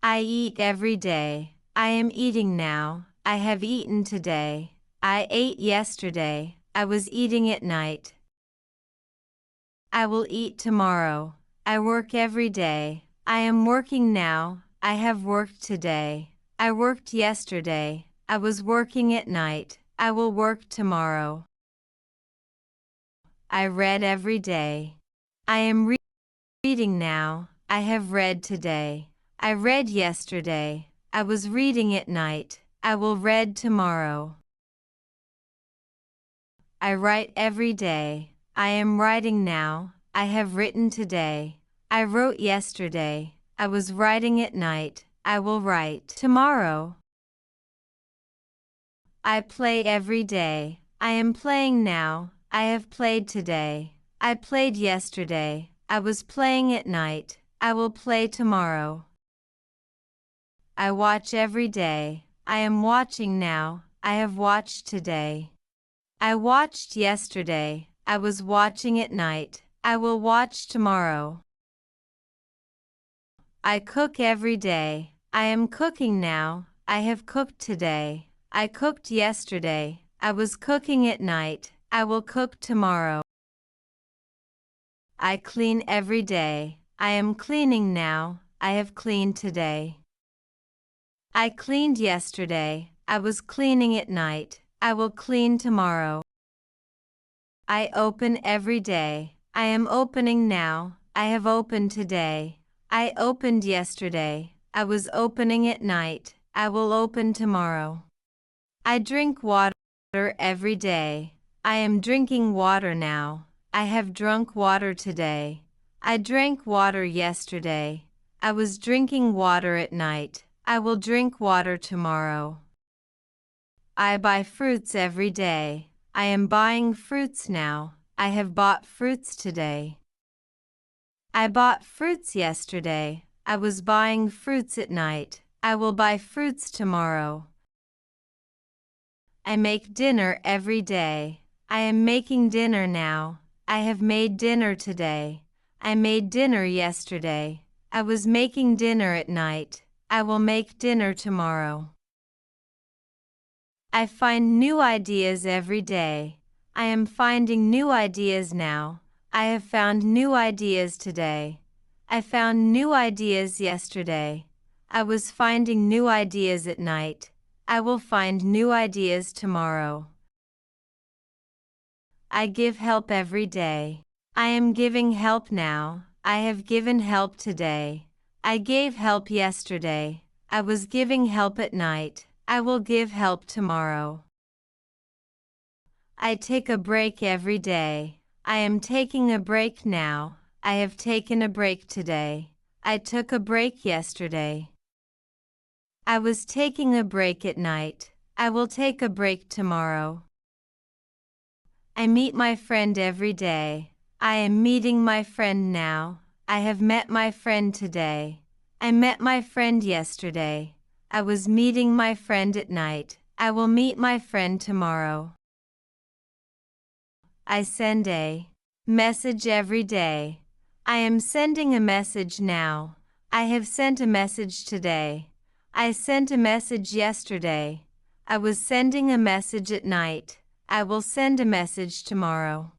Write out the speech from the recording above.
I eat every day. I am eating now. I have eaten today. I ate yesterday. I was eating at night. I will eat tomorrow. I work every day. I am working now. I have worked today. I worked yesterday. I was working at night. I will work tomorrow. I read every day. I am reading now. I have read today. I read yesterday. I was reading at night. I will read tomorrow. I write every day. I am writing now. I have written today. I wrote yesterday. I was writing at night. I will write tomorrow. I play every day. I am playing now. I have played today. I played yesterday. I was playing at night. I will play tomorrow. I watch every day. I am watching now. I have watched today. I watched yesterday. I was watching at night. I will watch tomorrow. I cook every day. I am cooking now. I have cooked today. I cooked yesterday. I was cooking at night. I will cook tomorrow. I clean every day. I am cleaning now. I have cleaned today. I cleaned yesterday. I was cleaning at night. I will clean tomorrow. I open every day. I am opening now. I have opened today. I opened yesterday. I was opening at night. I will open tomorrow. I drink water every day. I am drinking water now. I have drunk water today. I drank water yesterday. I was drinking water at night. I will drink water tomorrow. I buy fruits every day. I am buying fruits now. I have bought fruits today. I bought fruits yesterday. I was buying fruits at night. I will buy fruits tomorrow. I make dinner every day. I am making dinner now. I have made dinner today. I made dinner yesterday. I was making dinner at night. I will make dinner tomorrow. I find new ideas every day. I am finding new ideas now. I have found new ideas today. I found new ideas yesterday. I was finding new ideas at night. I will find new ideas tomorrow. I give help every day. I am giving help now. I have given help today. I gave help yesterday. I was giving help at night. I will give help tomorrow. I take a break every day. I am taking a break now. I have taken a break today. I took a break yesterday. I was taking a break at night. I will take a break tomorrow. I meet my friend every day. I am meeting my friend now. I have met my friend today. I met my friend yesterday. I was meeting my friend at night. I will meet my friend tomorrow. I send a message every day. I am sending a message now. I have sent a message today. I sent a message yesterday. I was sending a message at night. I will send a message tomorrow.